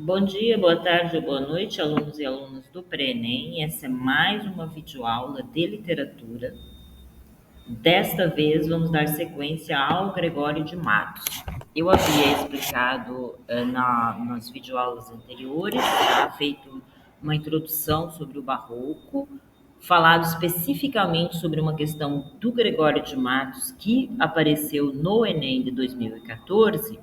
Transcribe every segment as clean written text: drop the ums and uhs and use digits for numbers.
Bom dia, boa tarde ou boa noite, alunos e alunas do Pré-ENEM. Essa é mais uma videoaula de literatura. Desta vez, vamos dar sequência ao Gregório de Matos. Eu havia explicado nas videoaulas anteriores, feito uma introdução sobre o Barroco, falado especificamente sobre uma questão do Gregório de Matos que apareceu no Enem de 2014.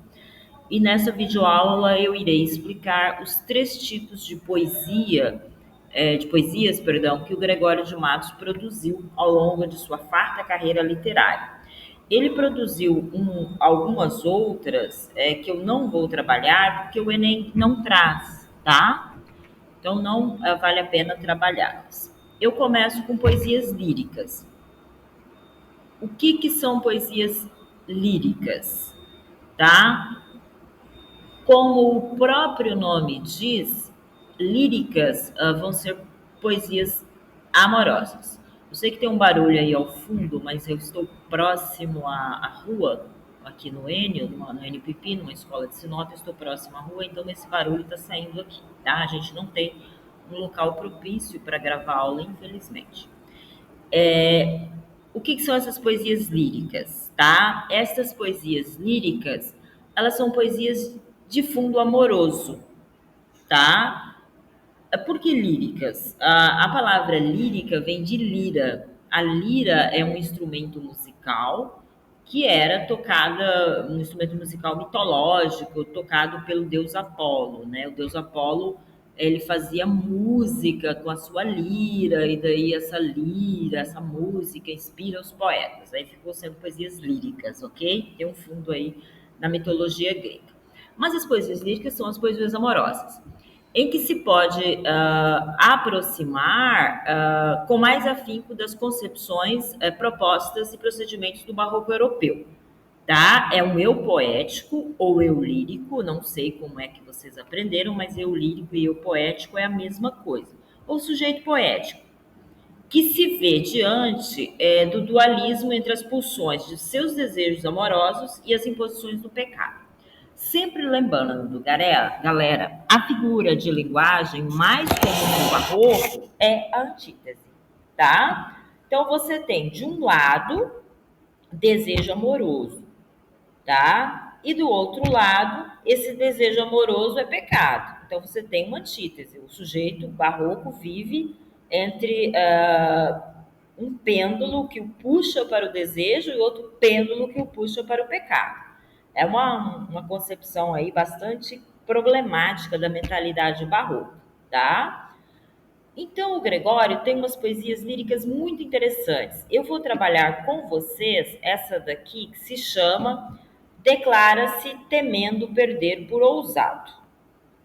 E nessa videoaula eu irei explicar os três tipos de poesias, que o Gregório de Matos produziu ao longo de sua farta carreira literária. Ele produziu algumas outras que eu não vou trabalhar porque o Enem não traz, tá? Então não vale a pena trabalhá-las. Eu começo com poesias líricas. O que são poesias líricas, tá? Como o próprio nome diz, líricas vão ser poesias amorosas. Eu sei que tem um barulho aí ao fundo, mas eu estou próximo à rua, aqui no Enio, no NPP, numa escola de Sinop, eu estou próximo à rua, então esse barulho está saindo aqui, tá? A gente não tem um local propício para gravar aula, infelizmente. O que são essas poesias líricas, tá? Estas poesias líricas, elas são poesias de fundo amoroso, tá? Por que líricas? A palavra lírica vem de lira. A lira é um instrumento musical que era tocada, um instrumento musical mitológico, tocado pelo deus Apolo, né? O deus Apolo, ele fazia música com a sua lira, e daí essa lira, essa música inspira os poetas. Aí ficou sendo poesias líricas, ok? Tem um fundo aí na mitologia grega. Mas as poesias líricas são as poesias amorosas em que se pode aproximar com mais afinco das concepções propostas e procedimentos do barroco europeu. Tá? É um eu poético ou eu lírico, não sei como é que vocês aprenderam, mas eu lírico e eu poético é a mesma coisa. Ou sujeito poético, que se vê diante do dualismo entre as pulsões de seus desejos amorosos e as imposições do pecado. Sempre lembrando, galera, a figura de linguagem mais comum no barroco é a antítese, tá? Então você tem de um lado desejo amoroso, tá? E do outro lado, esse desejo amoroso é pecado. Então você tem uma antítese. O sujeito barroco vive entre um pêndulo que o puxa para o desejo e outro pêndulo que o puxa para o pecado. É uma concepção aí bastante problemática da mentalidade barroca, tá? Então, o Gregório tem umas poesias líricas muito interessantes. Eu vou trabalhar com vocês essa daqui que se chama Declara-se temendo perder por ousado,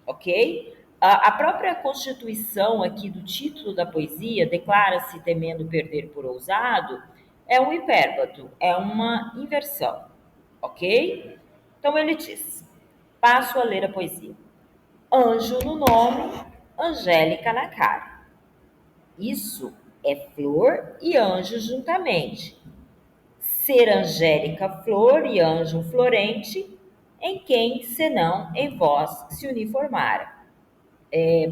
ok? A própria constituição aqui do título da poesia, Declara-se temendo perder por ousado, é um hipérbato, é uma inversão, ok? Então ele diz: passo a ler a poesia. Anjo no nome, Angélica na cara. Isso é flor e anjo juntamente. Ser Angélica flor e anjo florente, em quem, senão em vós, se uniformara.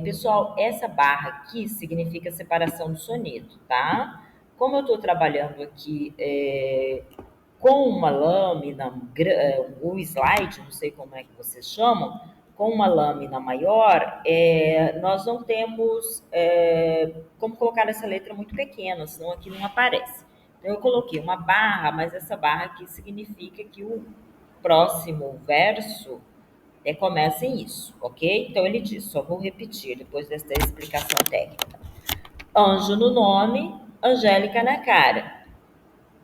Pessoal, essa barra aqui significa separação do soneto, tá? Como eu estou trabalhando aqui com uma lâmina, um slide, não sei como é que vocês chamam, com uma lâmina maior, nós não temos como colocar essa letra muito pequena, senão aqui não aparece. Então, eu coloquei uma barra, mas essa barra aqui significa que o próximo verso começa em isso, ok? Então, ele diz, só vou repetir depois dessa explicação técnica. Anjo no nome, Angélica na cara.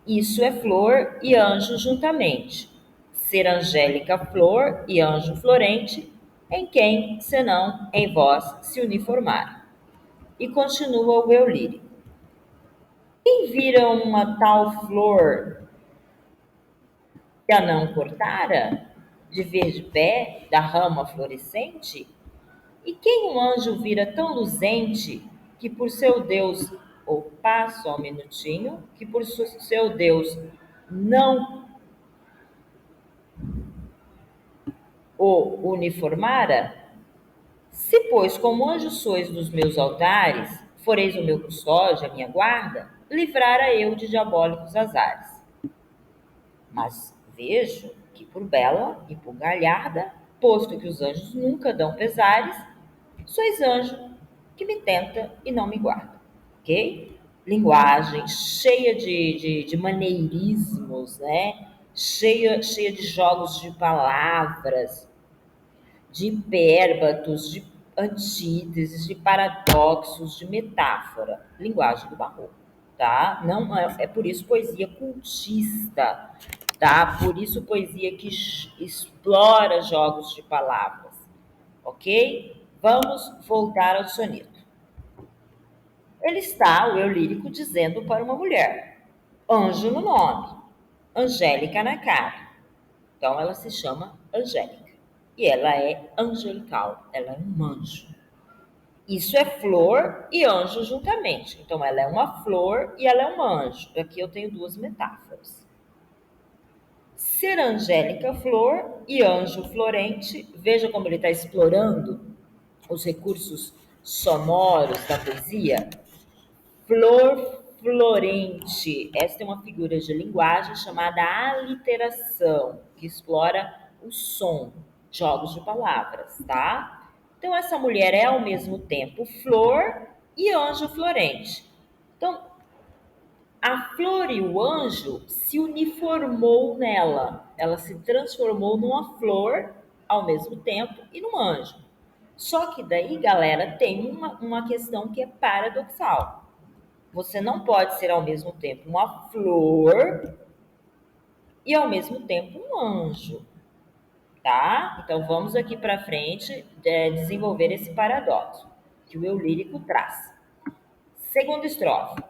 Isso é flor e anjo juntamente. Ser Angélica flor e anjo florente, em quem, senão em vós, se uniformar. E continua o eu lírico. Quem vira uma tal flor que a não cortara, de verde pé, da rama florescente? E quem um anjo vira tão luzente que por seu Deus, opa, só um minutinho, que por seu Deus não o uniformara? Se, pois, como anjo sois dos meus altares, foreis o meu custódio, a minha guarda, livrara eu de diabólicos azares. Mas vejo que por bela e por galharda, posto que os anjos nunca dão pesares, sois anjo que me tenta e não me guarda, ok? Linguagem cheia de maneirismos, né? Cheia de jogos de palavras, de hipérbatos, de antíteses, de paradoxos, de metáfora. Linguagem do barroco, tá? Não é por isso poesia cultista, tá? Por isso poesia que explora jogos de palavras, ok? Vamos voltar ao soneto. Ele está, o eu lírico, dizendo para uma mulher: anjo no nome, Angélica na cara. Então ela se chama Angélica. E ela é angelical, ela é um anjo. Isso é flor e anjo juntamente. Então ela é uma flor e ela é um anjo. Aqui eu tenho duas metáforas. Ser angélica flor e anjo florente. Veja como ele está explorando os recursos sonoros da poesia. Flor florente. Esta é uma figura de linguagem chamada aliteração, que explora o som, jogos de palavras, tá? Então, essa mulher é ao mesmo tempo flor e anjo florente. Então, a flor e o anjo se uniformou nela. Ela se transformou numa flor ao mesmo tempo e num anjo. Só que daí, galera, tem uma questão que é paradoxal. Você não pode ser ao mesmo tempo uma flor e ao mesmo tempo um anjo, tá? Então vamos aqui para frente desenvolver esse paradoxo que o eu lírico traz. Segunda estrofe.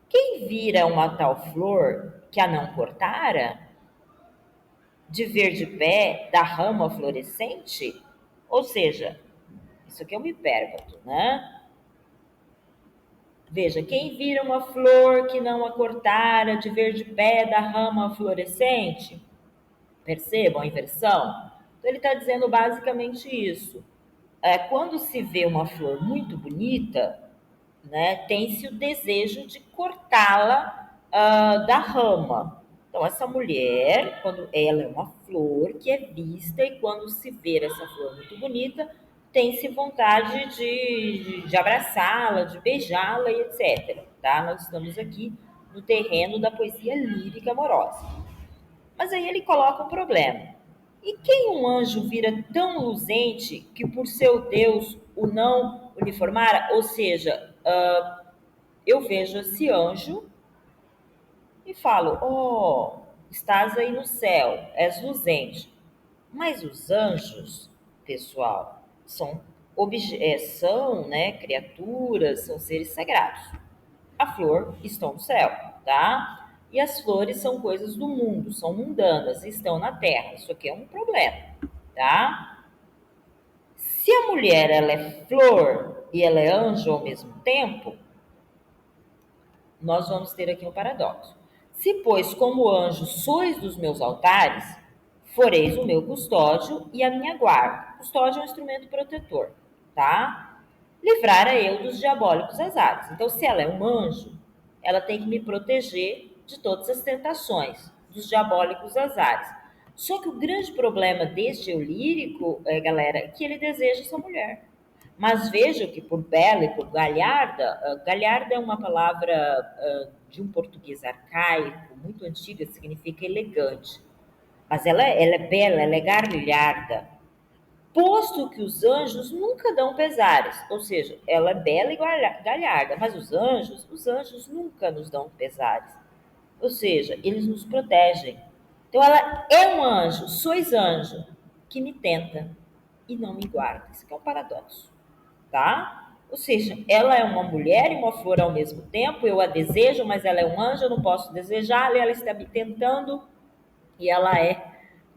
Quem vira uma tal flor que a não cortara, de ver de pé da rama florescente? Ou seja, isso aqui é um hipérbato, né? Veja, quem vira uma flor que não a cortara, de ver de pé da rama florescente? Percebam a inversão? Então, ele está dizendo basicamente isso. Quando se vê uma flor muito bonita, né, tem-se o desejo de cortá-la da rama. Então, essa mulher, quando ela é uma flor que é vista, e quando se vê essa flor muito bonita, tem-se vontade de abraçá-la, de beijá-la e etc. Tá? Nós estamos aqui no terreno da poesia lírica amorosa. Mas aí ele coloca um problema. E quem um anjo vira tão luzente que por seu Deus o não uniformara? Ou seja, eu vejo esse anjo e falo: oh, estás aí no céu, és luzente. Mas os anjos, pessoal, são, né, criaturas, são seres sagrados. A flor está no céu, tá? E as flores são coisas do mundo, são mundanas, estão na terra. Isso aqui é um problema, tá? Se a mulher ela é flor e ela é anjo ao mesmo tempo, nós vamos ter aqui um paradoxo. Se, pois, como anjo sois dos meus altares, foreis o meu custódio e a minha guarda. Custódio é um instrumento protetor, tá? Livrara eu dos diabólicos azares. Então, se ela é um anjo, ela tem que me proteger de todas as tentações, dos diabólicos azares. Só que o grande problema deste eu lírico, galera, é que ele deseja essa mulher. Mas veja que por bela e por galharda, galharda é uma palavra de um português arcaico, muito antiga, significa elegante. Mas ela é bela, ela é galharda. Posto que os anjos nunca dão pesares, ou seja, ela é bela e galharda, mas os anjos nunca nos dão pesares. Ou seja, eles nos protegem. Então ela é um anjo, sois anjo, que me tenta e não me guarda. Isso aqui é um paradoxo, tá? Ou seja, ela é uma mulher e uma flor ao mesmo tempo, eu a desejo, mas ela é um anjo, eu não posso desejá-la, ela está me tentando, e ela é,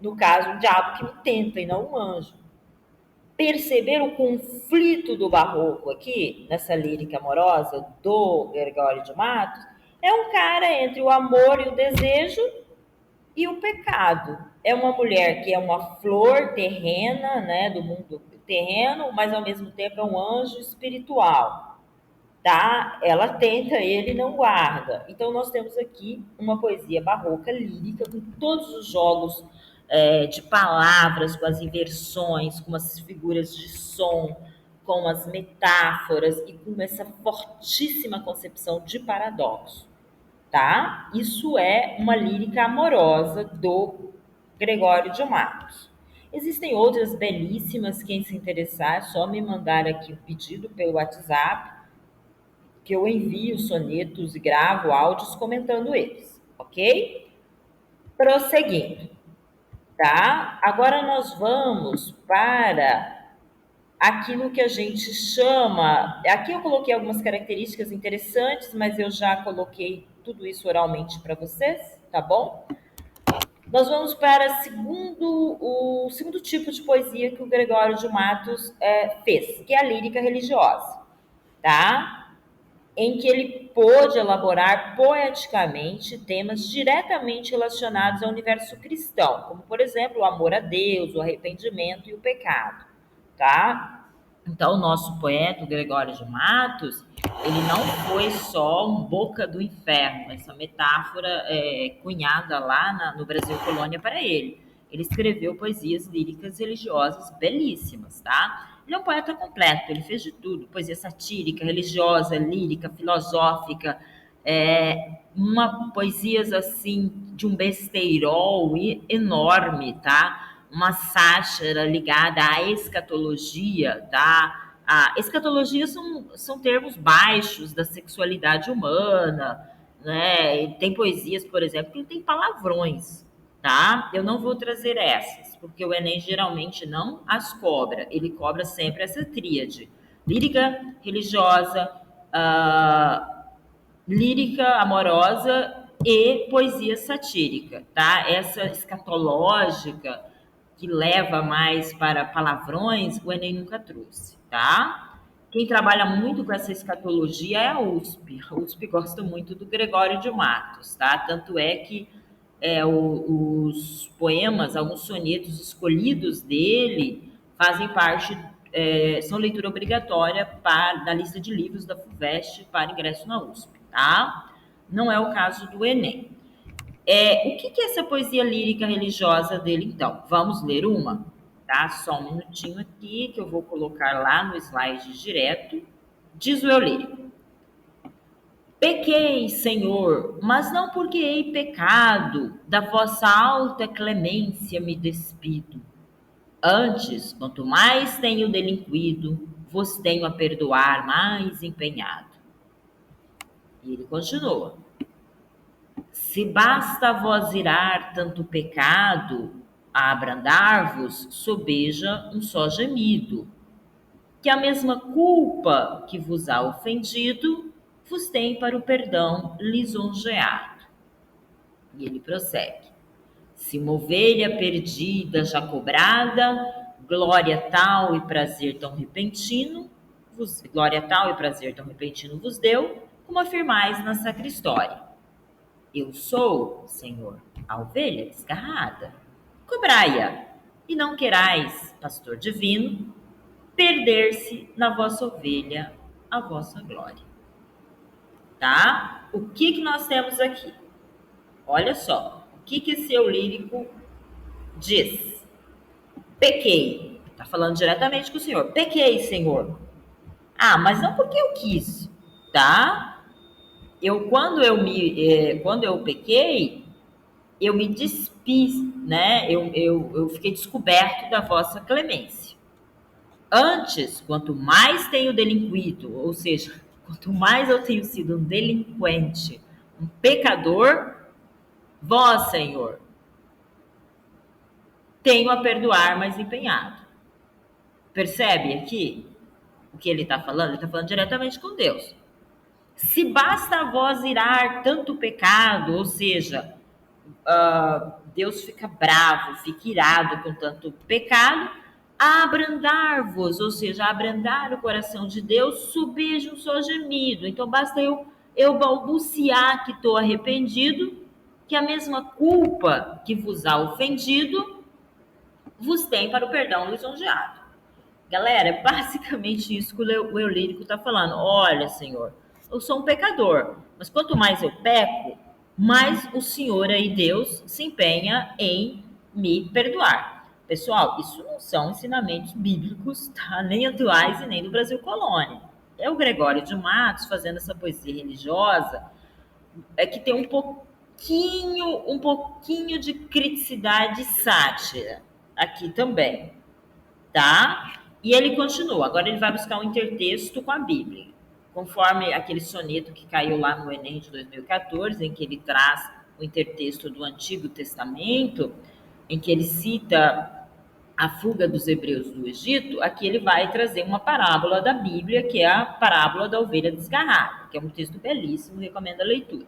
no caso, um diabo que me tenta e não um anjo. Perceber o conflito do barroco aqui, nessa lírica amorosa do Gregório de Matos, é um cara entre o amor e o desejo e o pecado. É uma mulher que é uma flor terrena, né, do mundo terreno, mas ao mesmo tempo é um anjo espiritual, tá? Ela tenta, ele não guarda. Então nós temos aqui uma poesia barroca lírica com todos os jogos de palavras, com as inversões, com as figuras de som, com as metáforas e com essa fortíssima concepção de paradoxo, tá? Isso é uma lírica amorosa do Gregório de Matos. Existem outras belíssimas, quem se interessar, é só me mandar aqui o pedido pelo WhatsApp, que eu envio sonetos e gravo áudios comentando eles, ok? Prosseguindo, tá? Agora nós vamos para aquilo que a gente chama. Aqui eu coloquei algumas características interessantes, mas eu já coloquei tudo isso oralmente para vocês, tá bom? Nós vamos para o segundo tipo de poesia que o Gregório de Matos fez, que é a lírica religiosa, tá? Em que ele pôde elaborar poeticamente temas diretamente relacionados ao universo cristão, como, por exemplo, o amor a Deus, o arrependimento e o pecado, tá? Então, o nosso poeta, o Gregório de Matos, ele não foi só um boca do inferno, essa metáfora cunhada lá no Brasil Colônia para ele. Ele escreveu poesias líricas religiosas belíssimas, tá? Ele é um poeta completo, ele fez de tudo, poesia satírica, religiosa, lírica, filosófica, poesias assim de um besteirol enorme, tá? Uma sátira ligada à escatologia, tá? A escatologia são termos baixos da sexualidade humana, né? E tem poesias, por exemplo, que tem palavrões, tá? Eu não vou trazer essas, porque o Enem geralmente não as cobra. Ele cobra sempre essa tríade: lírica, religiosa, lírica amorosa e poesia satírica, tá? Essa escatológica que leva mais para palavrões, o Enem nunca trouxe, tá? Quem trabalha muito com essa escatologia é a USP. A USP gosta muito do Gregório de Matos, tá? Tanto é que os poemas, alguns sonetos escolhidos dele fazem parte, são leitura obrigatória da lista de livros da FUVEST para ingresso na USP, tá? Não é o caso do Enem. O que é essa poesia lírica religiosa dele, então? Vamos ler uma? Tá? Só um minutinho aqui, que eu vou colocar lá no slide direto. Diz o eu lírico: pequei, Senhor, mas não porque hei pecado, da vossa alta clemência me despido. Antes, quanto mais tenho delinquido, vos tenho a perdoar mais empenhado. E ele continua: se basta a vós irar tanto pecado, a abrandar-vos sobeja um só gemido, que a mesma culpa que vos há ofendido vos tem para o perdão lisonjeado. E ele prossegue: se uma ovelha perdida já cobrada, glória tal e prazer tão repentino vos deu, como afirmais na sacristória. Eu sou, Senhor, a ovelha desgarrada. Cobrai-a, e não querais, pastor divino, perder-se na vossa ovelha a vossa glória. Tá? O que nós temos aqui? Olha só, o que esse eu lírico diz? Pequei. Tá falando diretamente com o Senhor. Pequei, Senhor. Ah, mas não porque eu quis, tá? Quando eu pequei, eu me despiz, né? Eu fiquei descoberto da vossa clemência. Antes, quanto mais tenho delinquido, ou seja, quanto mais eu tenho sido um delinquente, um pecador, vós, Senhor, tenho a perdoar mais empenhado. Percebe aqui o que ele está falando? Ele está falando diretamente com Deus. Se basta a vós irar tanto pecado, ou seja, Deus fica bravo, fica irado com tanto pecado, a abrandar-vos, ou seja, a abrandar o coração de Deus, subir um só gemido. Então basta eu balbuciar que estou arrependido, que a mesma culpa que vos há ofendido vos tem para o perdão lisonjeado. Galera, é basicamente isso que o eu lírico está falando. Olha, Senhor, eu sou um pecador, mas quanto mais eu peco, mais o Senhor aí, Deus, se empenha em me perdoar. Pessoal, isso não são ensinamentos bíblicos, tá? Nem atuais e nem do Brasil colônia. É o Gregório de Matos fazendo essa poesia religiosa, que tem um pouquinho de criticidade e sátira aqui também, tá? E ele continua, agora ele vai buscar um intertexto com a Bíblia, conforme aquele soneto que caiu lá no Enem de 2014, em que ele traz o intertexto do Antigo Testamento, em que ele cita a fuga dos hebreus do Egito. Aqui ele vai trazer uma parábola da Bíblia, que é a parábola da ovelha desgarrada, que é um texto belíssimo, recomendo a leitura.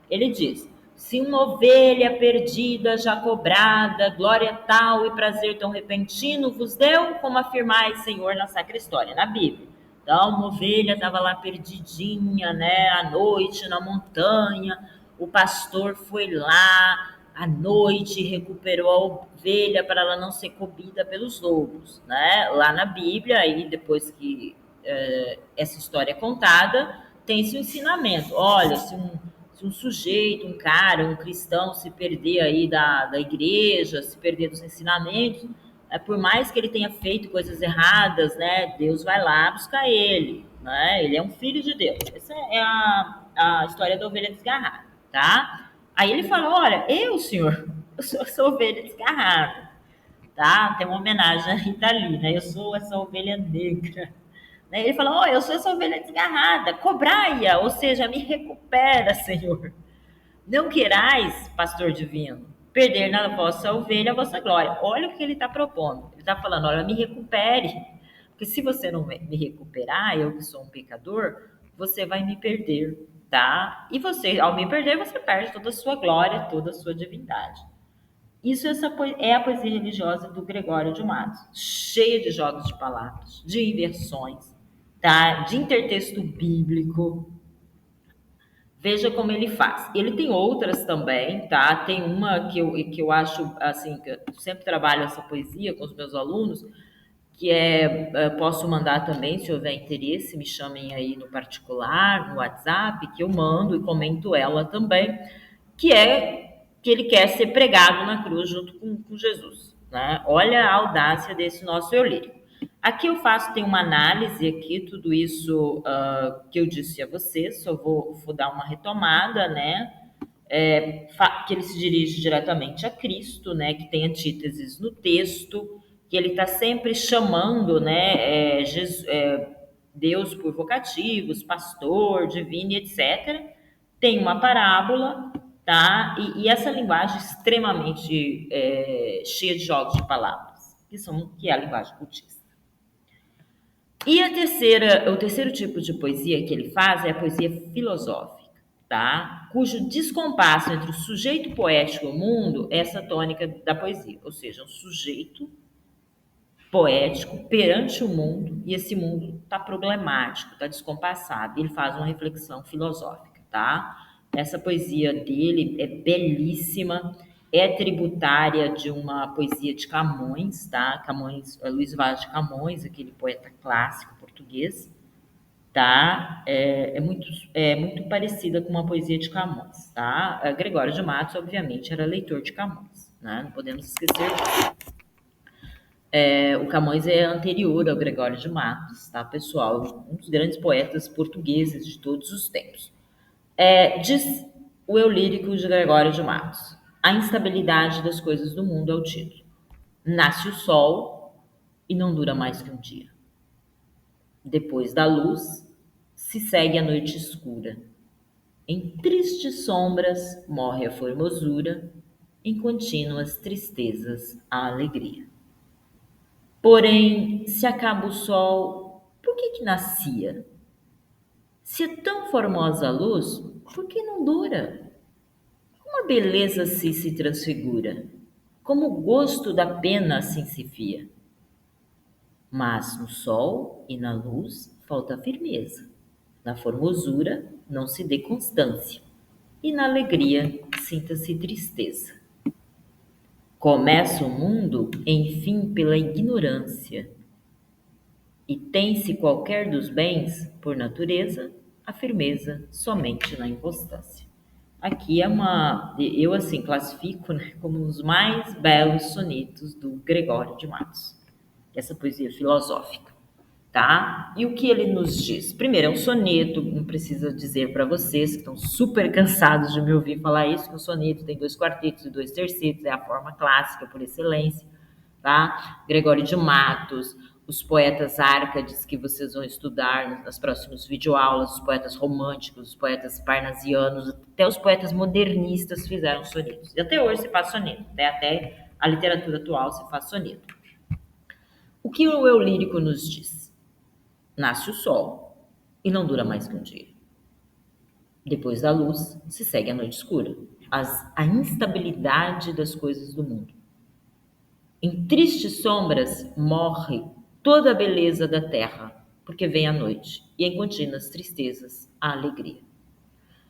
Ele diz: se uma ovelha perdida já cobrada, glória tal e prazer tão repentino vos deu, como afirmais, Senhor, na Sacra História, na Bíblia. Então, uma ovelha estava lá perdidinha, né, à noite na montanha. O pastor foi lá à noite e recuperou a ovelha para ela não ser comida pelos lobos, né? Lá na Bíblia, aí depois que essa história é contada, tem esse ensinamento. Olha, se um sujeito, um cara, um cristão se perder aí da igreja, se perder dos ensinamentos, por mais que ele tenha feito coisas erradas, né, Deus vai lá buscar ele, né? Ele é um filho de Deus. Essa é a história da ovelha desgarrada, tá? Aí ele fala, olha, senhor, eu sou essa ovelha desgarrada, tá? Tem uma homenagem a Rita Lee, né? Eu sou essa ovelha negra. Ele falou, eu sou essa ovelha desgarrada, cobrai-a, ou seja, me recupera, Senhor. Não querais, pastor divino, perder na vossa ovelha a vossa glória. Olha o que ele está propondo. Ele está falando, olha, me recupere. Porque se você não me recuperar, eu que sou um pecador, você vai me perder, tá? E você, ao me perder, você perde toda a sua glória, toda a sua divindade. Isso é a poesia religiosa do Gregório de Matos, cheia de jogos de palavras, de inversões, tá? De intertexto bíblico. Veja como ele faz. Ele tem outras também, tá? Tem uma que eu acho, assim, que eu sempre trabalho essa poesia com os meus alunos, que posso mandar também, se houver interesse, me chamem aí no particular, no WhatsApp, que eu mando e comento ela também, que é que ele quer ser pregado na cruz junto com Jesus, né? Olha a audácia desse nosso eu lírico. Aqui eu faço, tem uma análise aqui, tudo isso que eu disse a vocês, só vou dar uma retomada, né? Que ele se dirige diretamente a Cristo, né? Que tem antíteses no texto, que ele está sempre chamando, né? Deus por vocativos, pastor, divino, etc. Tem uma parábola, tá? E essa linguagem extremamente cheia de jogos de palavras, que é a linguagem cultista. E o terceiro tipo de poesia que ele faz é a poesia filosófica, tá? Cujo descompasso entre o sujeito poético e o mundo é essa tônica da poesia, ou seja, um sujeito poético perante o mundo e esse mundo está problemático, está descompassado. Ele faz uma reflexão filosófica, tá? Essa poesia dele é belíssima, é tributária de uma poesia de Camões, tá? Camões, Luís Vaz de Camões, aquele poeta clássico português, tá? É muito parecida com uma poesia de Camões, tá? Gregório de Matos, obviamente, era leitor de Camões, né? Não podemos esquecer disso. O Camões é anterior ao Gregório de Matos, tá, pessoal? Um dos grandes poetas portugueses de todos os tempos. Diz o eu lírico de Gregório de Matos: a instabilidade das coisas do mundo é o título. Nasce o sol e não dura mais que um dia. Depois da luz, se segue a noite escura. Em tristes sombras morre a formosura, em contínuas tristezas a alegria. Porém, se acaba o sol, por que nascia? Se é tão formosa a luz, por que não dura? Como a beleza se transfigura, como o gosto da pena assim se fia. Mas no sol e na luz falta firmeza, na formosura não se dê constância, e na alegria sinta-se tristeza. Começa o mundo, enfim, pela ignorância, E tem-se qualquer dos bens, por natureza, a firmeza somente na inconstância. Aqui eu assim classifico, né, como um dos mais belos sonetos do Gregório de Matos, essa poesia filosófica, tá? E o que ele nos diz? Primeiro, é um soneto, não preciso dizer para vocês que estão super cansados de me ouvir falar isso, que o soneto tem 2 quartetos e 2 tercetos, é a forma clássica por excelência, tá? Gregório de Matos, os poetas árcades que vocês vão estudar nas próximas videoaulas, os poetas românticos, os poetas parnasianos, até os poetas modernistas fizeram sonetos. E até hoje se faz soneto, até a literatura atual se faz soneto. O que o eu lírico nos diz? Nasce o sol e não dura mais que um dia. Depois da luz se segue a noite escura, a instabilidade das coisas do mundo. Em tristes sombras morre toda a beleza da terra, porque vem a noite, e em contínuas tristezas a alegria.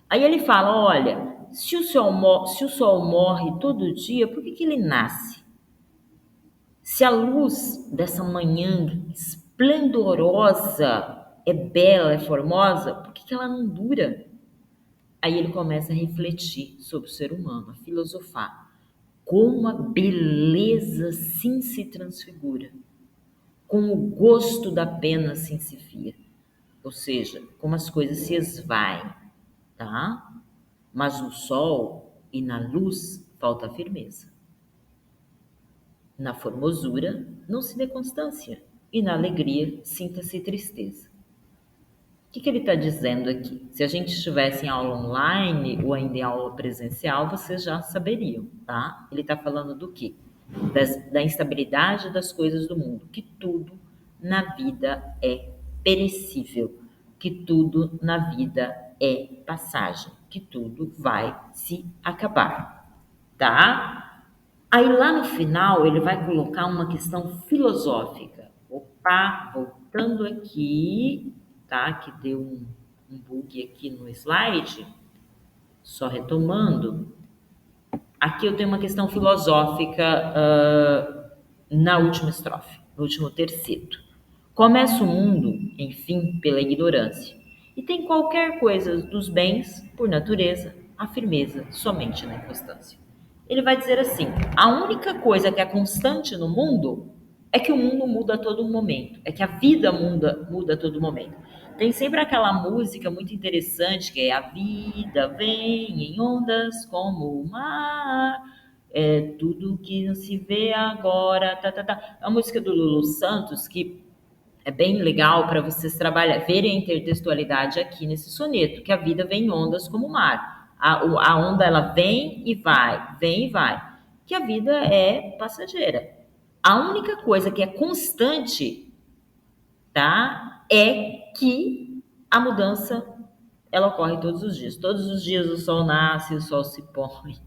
Aí ele fala, olha, se o sol morre todo dia, por que ele nasce? Se a luz dessa manhã esplendorosa é bela, é formosa, por que ela não dura? Aí ele começa a refletir sobre o ser humano, a filosofar. Como a beleza sim se transfigura, como o gosto da pena se insifia. Ou seja, como as coisas se esvaem, tá? Mas no sol e na luz falta a firmeza. Na formosura não se vê constância, e na alegria sinta-se tristeza. O que ele está dizendo aqui? Se a gente estivesse em aula online ou ainda em aula presencial, vocês já saberiam, tá? Ele está falando do quê? Da instabilidade das coisas do mundo, que tudo na vida é perecível, que tudo na vida é passagem, que tudo vai se acabar, tá? Aí lá no final ele vai colocar uma questão filosófica. Opa, voltando aqui, tá? Que deu um bug aqui no slide, só retomando. Aqui eu tenho uma questão filosófica na última estrofe, no último terceto. Começa o mundo, enfim, pela ignorância, e tem qualquer coisa dos bens, por natureza, a firmeza somente na inconstância. Ele vai dizer assim: a única coisa que é constante no mundo é que o mundo muda a todo momento, é que a vida muda a todo momento. Tem sempre aquela música muito interessante que é a vida vem em ondas como o mar, é tudo que não se vê agora, tá, tá, tá. É uma música do Lulu Santos que é bem legal para vocês verem a intertextualidade aqui nesse soneto, que a vida vem em ondas como o mar. A onda ela vem e vai, que a vida é passageira. A única coisa que é constante, tá, é que a mudança ela ocorre todos os dias. Todos os dias o sol nasce, o sol se põe.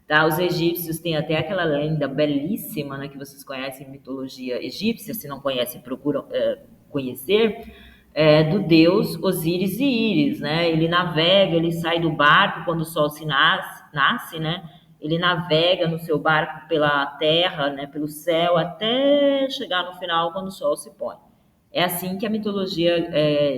Tá? Os egípcios têm até aquela lenda belíssima, né, que vocês conhecem, mitologia egípcia, se não conhecem, procuram conhecer, do deus Osíris e Íris, né? Ele navega, ele sai do barco quando o sol nasce, né? Ele navega no seu barco pela terra, né, pelo céu, até chegar no final quando o sol se põe. É assim que a mitologia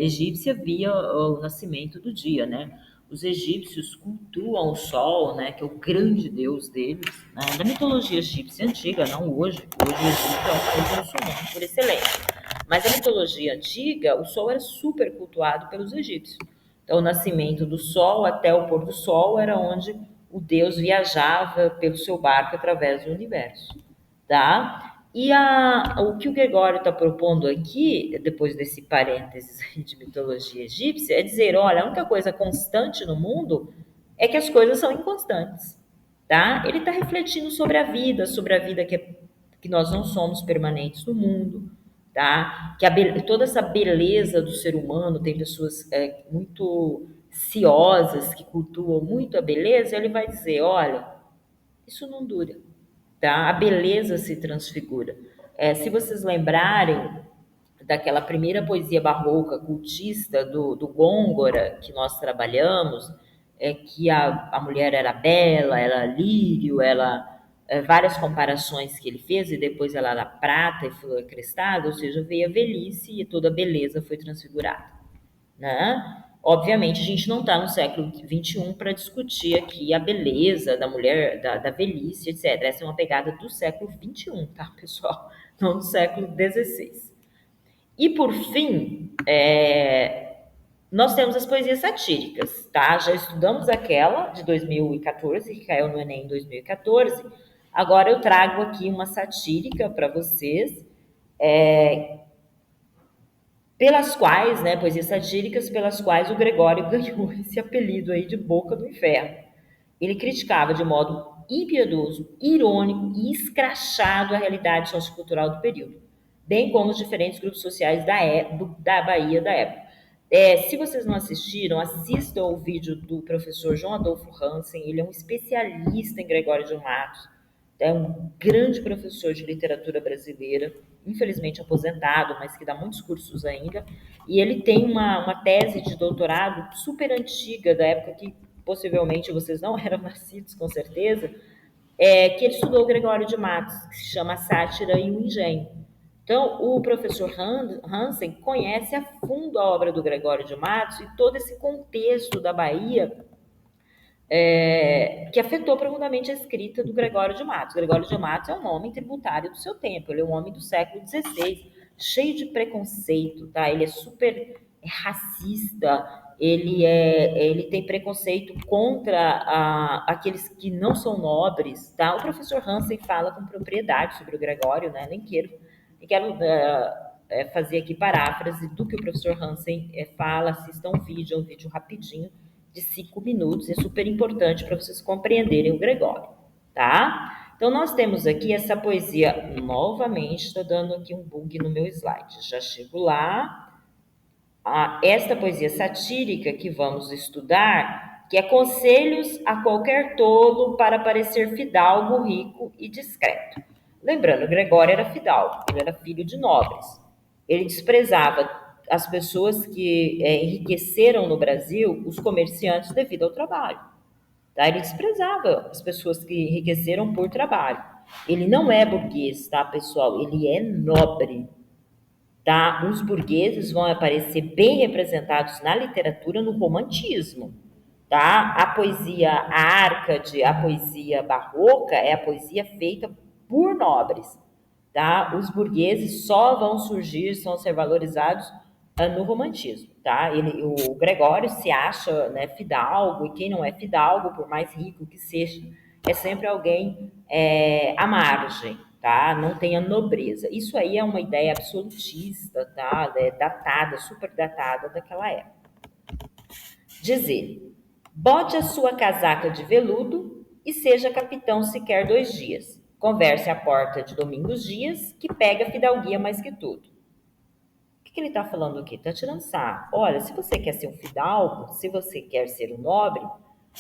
egípcia via o nascimento do dia, né? Os egípcios cultuam o sol, né, que é o grande deus deles, né? Da mitologia egípcia antiga, não hoje. Hoje o Egito é um país muçulmano por excelência. Mas a mitologia antiga, o sol era super cultuado pelos egípcios. Então, o nascimento do sol até o pôr do sol era onde o deus viajava pelo seu barco através do universo, tá? E o que o Gregório está propondo aqui, depois desse parênteses de mitologia egípcia, é dizer, olha, a única coisa constante no mundo é que as coisas são inconstantes, tá? Ele está refletindo sobre a vida que nós não somos permanentes no mundo, tá? Que toda essa beleza do ser humano, tem pessoas muito ciosas que cultuam muito a beleza, ele vai dizer, olha, isso não dura, tá? A beleza se transfigura. Se vocês lembrarem daquela primeira poesia barroca cultista do Gôngora que nós trabalhamos, que a mulher era bela, era lírio, ela várias comparações que ele fez, e depois ela era prata e flor crestada, ou seja, veio a velhice e toda a beleza foi transfigurada, né? Obviamente, a gente não está no século XXI para discutir aqui a beleza da mulher, da velhice, etc. Essa é uma pegada do século XXI, tá, pessoal? Não do século XVI. E, por fim, nós temos as poesias satíricas, tá? Já estudamos aquela de 2014, que caiu no Enem em 2014. Agora eu trago aqui uma satírica para vocês, pelas quais, né, poesias satíricas, pelas quais o Gregório ganhou esse apelido aí de Boca do Inferno. Ele criticava de modo impiedoso, irônico e escrachado a realidade sociocultural do período, bem como os diferentes grupos sociais da Bahia da época. Se vocês não assistiram, assistam o vídeo do professor João Adolfo Hansen, ele é um especialista em Gregório de Matos, é um grande professor de literatura brasileira, infelizmente aposentado, mas que dá muitos cursos ainda, e ele tem uma tese de doutorado super antiga, da época que possivelmente vocês não eram nascidos, com certeza, que ele estudou Gregório de Matos, que se chama Sátira e o Engenho. Então, o professor Hansen conhece a fundo a obra do Gregório de Matos e todo esse contexto da Bahia que afetou profundamente a escrita do Gregório de Matos. Gregório de Matos é um homem tributário do seu tempo, ele é um homem do século XVI, cheio de preconceito, tá? Ele é super racista, ele tem preconceito contra aqueles que não são nobres, tá? O professor Hansen fala com propriedade sobre o Gregório, né? Nem quero fazer aqui paráfrase do que o professor Hansen fala, assista um vídeo rapidinho, de 5 minutos, é super importante para vocês compreenderem o Gregório, tá? Então, nós temos aqui essa poesia, novamente, estou dando aqui um bug no meu slide, já chego lá. Esta poesia satírica que vamos estudar, que é conselhos a qualquer tolo para parecer fidalgo, rico e discreto. Lembrando, Gregório era fidalgo, ele era filho de nobres. Ele desprezava as pessoas que enriqueceram no Brasil, os comerciantes, devido ao trabalho. Tá? Ele desprezava as pessoas que enriqueceram por trabalho. Ele não é burguês, tá, pessoal? Ele é nobre. Tá? Os burgueses vão aparecer bem representados na literatura no romantismo. Tá? A poesia árcade, a poesia barroca é a poesia feita por nobres. Tá? Os burgueses só vão surgir, são ser valorizados no romantismo. Tá? O Gregório se acha, né, fidalgo, e quem não é fidalgo, por mais rico que seja, é sempre alguém à margem, tá? Não tem a nobreza. Isso aí é uma ideia absolutista, tá? Datada, super datada daquela época. Dizer, bote a sua casaca de veludo e seja capitão sequer 2 dias. Converse à porta de Domingos Dias, que pega fidalguia mais que tudo. O que ele está falando aqui? Está tirando sarro. Olha, se você quer ser um fidalgo, se você quer ser um nobre,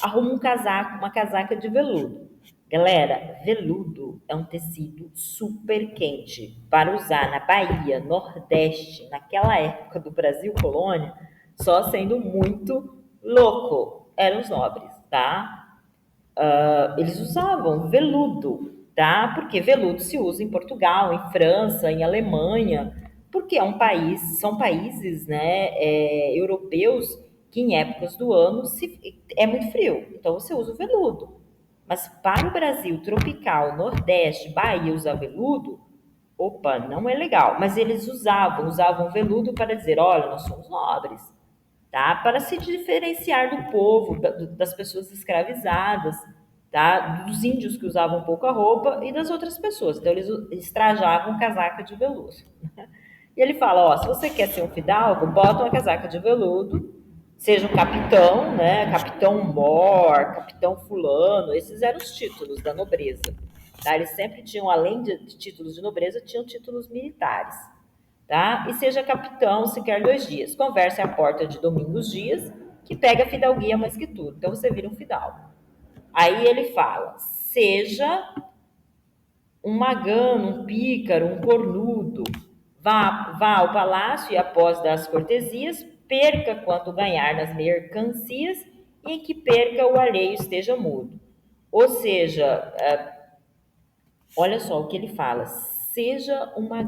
arruma um casaco, uma casaca de veludo. Galera, veludo é um tecido super quente para usar na Bahia, Nordeste, naquela época do Brasil colônia, só sendo muito louco. Eram os nobres, tá? Eles usavam veludo, tá? Porque veludo se usa em Portugal, em França, em Alemanha, porque são países, né, europeus que em épocas do ano é muito frio, então você usa o veludo. Mas para o Brasil tropical, Nordeste, Bahia usar veludo, opa, não é legal. Mas eles usavam veludo para dizer, olha, nós somos nobres, tá? Para se diferenciar do povo, das pessoas escravizadas, tá? Dos índios que usavam pouca roupa e das outras pessoas. Então eles trajavam casaca de veludo. E ele fala, ó, se você quer ser um fidalgo, bota uma casaca de veludo, seja um capitão, né? Capitão Mor, capitão fulano, esses eram os títulos da nobreza. Tá? Eles sempre tinham, além de títulos de nobreza, tinham títulos militares. Tá? E seja capitão sequer 2 dias. Converse à porta de Domingos Dias, que pega a fidalguia mais que tudo. Então você vira um fidalgo. Aí ele fala, seja um magano, um pícaro, um cornudo. Vá ao palácio e após das cortesias, perca quanto ganhar nas mercancias e que perca o alheio esteja mudo. Ou seja, Olha só o que ele fala: seja uma